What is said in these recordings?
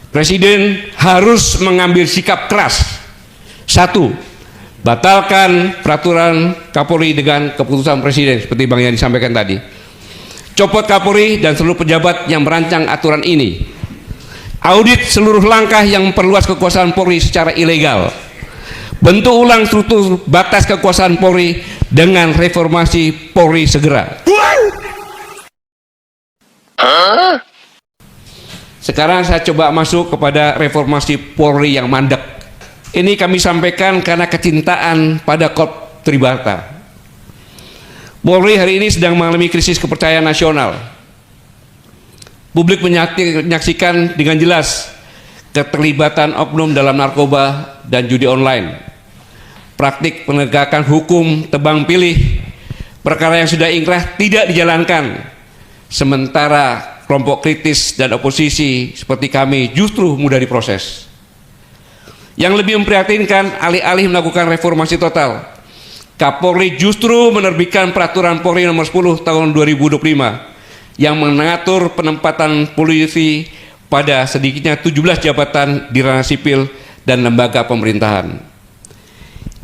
Presiden harus mengambil sikap keras. Satu, batalkan peraturan Kapolri dengan keputusan Presiden seperti Bang yang disampaikan tadi. Copot Kapolri dan seluruh pejabat yang merancang aturan ini. Audit seluruh langkah yang memperluas kekuasaan Polri secara ilegal. Bentuk ulang struktur batas kekuasaan Polri dengan reformasi Polri segera. Sekarang saya coba masuk kepada reformasi Polri yang mandek. Ini kami sampaikan karena kecintaan pada Korps Tribrata. Polri hari ini sedang mengalami krisis kepercayaan nasional. Publik menyaksikan dengan jelas keterlibatan oknum dalam narkoba dan judi online. Praktik penegakan hukum tebang pilih, perkara yang sudah ingkrah tidak dijalankan. Sementara kelompok kritis dan oposisi seperti kami justru mudah diproses. Yang lebih memprihatinkan, alih-alih melakukan reformasi total, Kapolri justru menerbitkan peraturan Polri nomor 10 tahun 2025 yang mengatur penempatan polisi pada sedikitnya 17 jabatan di ranah sipil dan lembaga pemerintahan.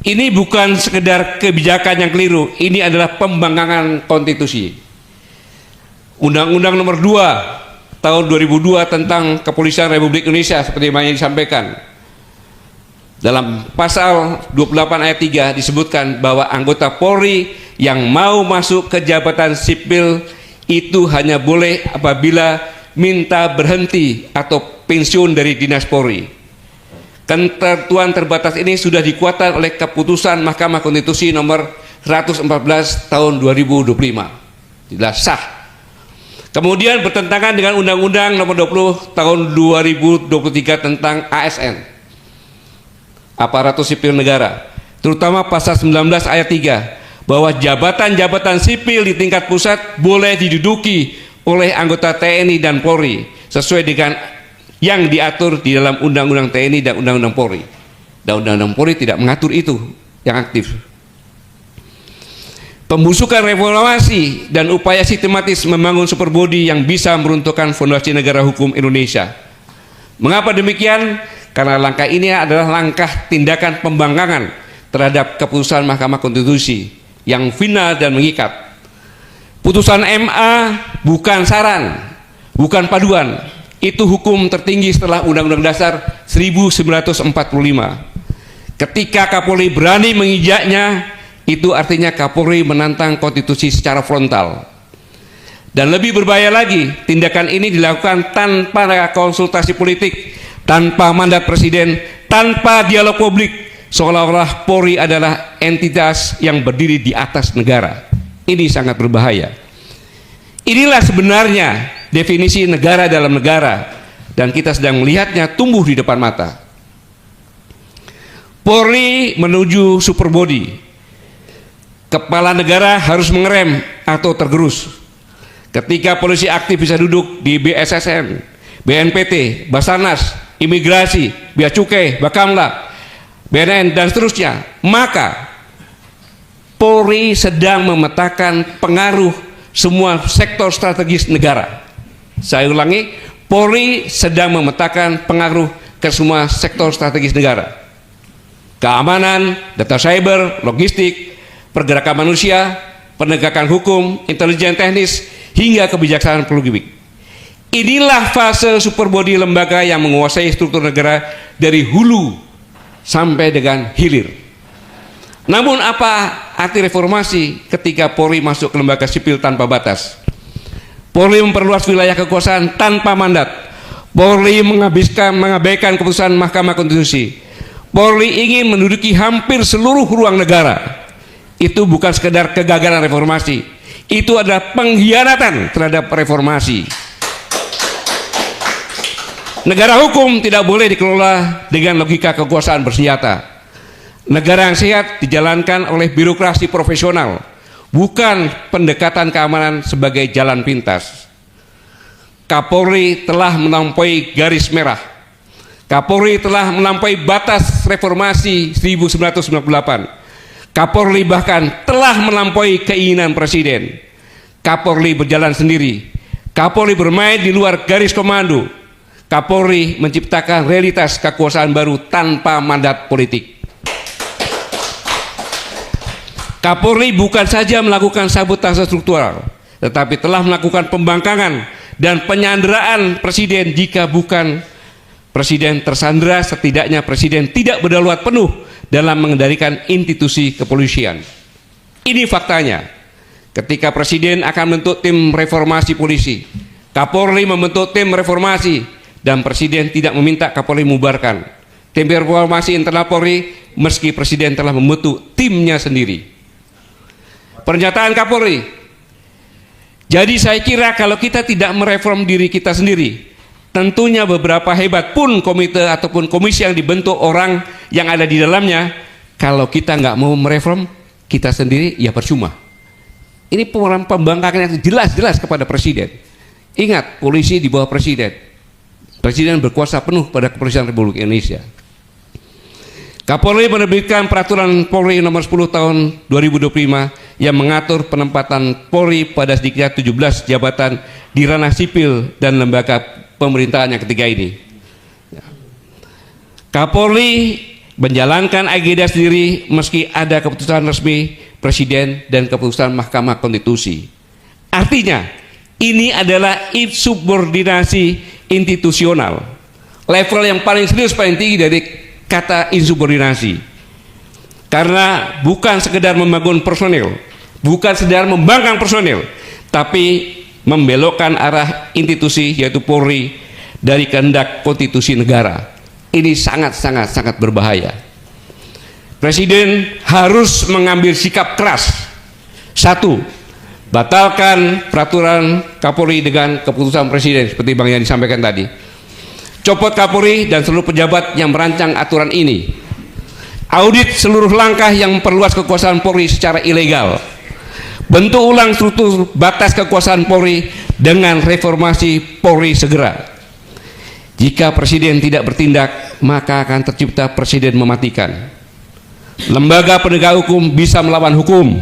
Ini bukan sekedar kebijakan yang keliru, ini adalah pembangkangan konstitusi. Undang-Undang nomor 2 tahun 2002 tentang Kepolisian Republik Indonesia seperti yang disampaikan. Dalam pasal 28 ayat 3 disebutkan bahwa anggota Polri yang mau masuk ke jabatan sipil itu hanya boleh apabila minta berhenti atau pensiun dari Dinas Polri. Ketentuan terbatas ini sudah dikuatkan oleh keputusan Mahkamah Konstitusi nomor 114 tahun 2025. Tidak sah. Kemudian bertentangan dengan Undang-Undang nomor 20 tahun 2023 tentang ASN, Aparatur Sipil Negara, terutama pasal 19 ayat 3, bahwa jabatan-jabatan sipil di tingkat pusat boleh diduduki oleh anggota TNI dan Polri sesuai dengan yang diatur di dalam Undang-Undang TNI dan Undang-Undang Polri. Dan Undang-Undang Polri tidak mengatur itu yang aktif. Pembusukan reformasi dan upaya sistematis membangun superbody yang bisa meruntuhkan fondasi negara hukum Indonesia. Mengapa demikian? Karena langkah ini adalah langkah tindakan pembangkangan terhadap keputusan Mahkamah Konstitusi yang final dan mengikat. Putusan MA bukan saran, bukan paduan, itu hukum tertinggi setelah Undang-Undang Dasar 1945. Ketika Kapolri berani menginjaknya, itu artinya Kapolri menantang konstitusi secara frontal. Dan lebih berbahaya lagi, tindakan ini dilakukan tanpa konsultasi politik, tanpa mandat presiden, tanpa dialog publik, seolah-olah Polri adalah entitas yang berdiri di atas negara. Ini sangat berbahaya. Inilah sebenarnya definisi negara dalam negara, dan kita sedang melihatnya tumbuh di depan mata. Polri menuju superbody. Kepala negara harus mengerem atau tergerus. Ketika polisi aktif bisa duduk di BSSN, BNPT, Basarnas, Imigrasi, Bea Cukai, Bakamla, BNN, dan seterusnya, maka Polri sedang memetakan pengaruh semua sektor strategis negara. Saya ulangi, Polri sedang memetakan pengaruh ke semua sektor strategis negara. Keamanan, data cyber, logistik, pergerakan manusia, penegakan hukum, intelijen teknis, hingga kebijaksanaan politik. Inilah fase superbody lembaga yang menguasai struktur negara dari hulu sampai dengan hilir. Namun apa arti reformasi ketika Polri masuk ke lembaga sipil tanpa batas? Polri memperluas wilayah kekuasaan tanpa mandat. Polri mengabaikan keputusan Mahkamah Konstitusi. Polri ingin menduduki hampir seluruh ruang negara. Itu bukan sekedar kegagalan reformasi, itu adalah pengkhianatan terhadap reformasi. Negara hukum tidak boleh dikelola dengan logika kekuasaan bersenjata. Negara yang sehat dijalankan oleh birokrasi profesional, bukan pendekatan keamanan sebagai jalan pintas. Kapolri telah melampaui garis merah. Kapolri telah melampaui batas reformasi 1998. Kapolri bahkan telah melampaui keinginan presiden. Kapolri berjalan sendiri. Kapolri bermain di luar garis komando. Kapolri menciptakan realitas kekuasaan baru tanpa mandat politik. Kapolri bukan saja melakukan sabotase struktural, tetapi telah melakukan pembangkangan dan penyanderaan presiden. Jika bukan presiden tersandera, setidaknya presiden tidak berdaluat penuh dalam mengendalikan institusi kepolisian. Ini faktanya. Ketika presiden akan membentuk tim reformasi polisi, Kapolri membentuk tim reformasi dan presiden tidak meminta Kapolri membubarkan tim reformasi internal Polri meski presiden telah membentuk timnya sendiri. Pernyataan Kapolri. Jadi saya kira kalau kita tidak mereform diri kita sendiri, tentunya beberapa hebat pun komite ataupun komisi yang dibentuk orang yang ada di dalamnya, kalau kita nggak mau mereform kita sendiri, ya percuma. Ini pembangkangan yang jelas-jelas kepada presiden. Ingat, polisi di bawah presiden. Presiden berkuasa penuh pada Kepolisian Republik Indonesia. Kapolri menerbitkan peraturan Polri nomor 10 tahun 2025 yang mengatur penempatan Polri pada sedikitnya 17 jabatan di ranah sipil dan lembaga pemerintahan yang ketiga ini. Kapolri menjalankan agenda sendiri meski ada keputusan resmi presiden dan keputusan Mahkamah Konstitusi. Artinya ini adalah insubordinasi institusional, level yang paling serius, paling tinggi dari kata insubordinasi. Karena bukan sekedar membangun personil, bukan sekedar membangkang personil, tapi membelokkan arah institusi yaitu Polri dari kehendak konstitusi negara. Ini sangat berbahaya. Presiden harus mengambil sikap keras. Satu, batalkan peraturan Kapolri dengan keputusan presiden seperti Bang yang disampaikan tadi. Copot Kapolri dan seluruh pejabat yang merancang aturan ini. Audit seluruh langkah yang memperluas kekuasaan Polri secara ilegal. Bentuk ulang struktur batas kekuasaan Polri dengan reformasi Polri segera. Jika presiden tidak bertindak, maka akan tercipta presiden mematikan. Lembaga penegak hukum bisa melawan hukum,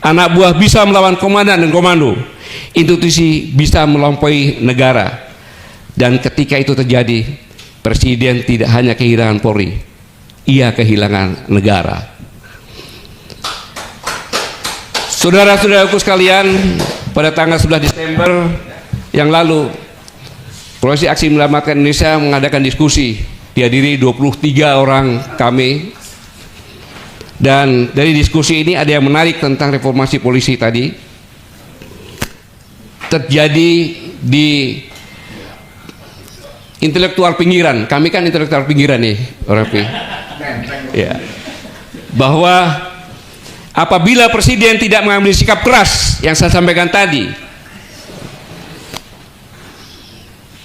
anak buah bisa melawan komandan dan komando, institusi bisa melampaui negara. Dan ketika itu terjadi, presiden tidak hanya kehilangan Polri, ia kehilangan negara. Saudara-saudaraku sekalian, pada tanggal 11 Desember yang lalu, Koalisi Aksi Menyelamatkan Indonesia mengadakan diskusi, dihadiri 23 orang kami. Dan dari diskusi ini ada yang menarik tentang reformasi polisi tadi. Terjadi di intelektual pinggiran, kami kan intelektual pinggiran nih, orang ya. Bahwa apabila presiden tidak mengambil sikap keras yang saya sampaikan tadi,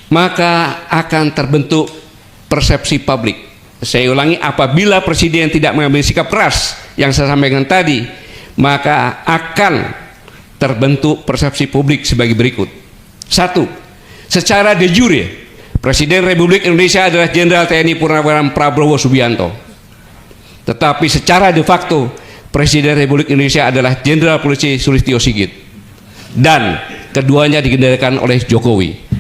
maka akan terbentuk persepsi publik. Saya ulangi, apabila presiden tidak mengambil sikap keras yang saya sampaikan tadi, maka akan terbentuk persepsi publik sebagai berikut. Satu, secara de jure, Presiden Republik Indonesia adalah Jenderal TNI Purnawirawan Prabowo Subianto. Tetapi secara de facto, Presiden Republik Indonesia adalah Jenderal Polisi Sulistyo Sigit. Dan keduanya dikendalikan oleh Jokowi.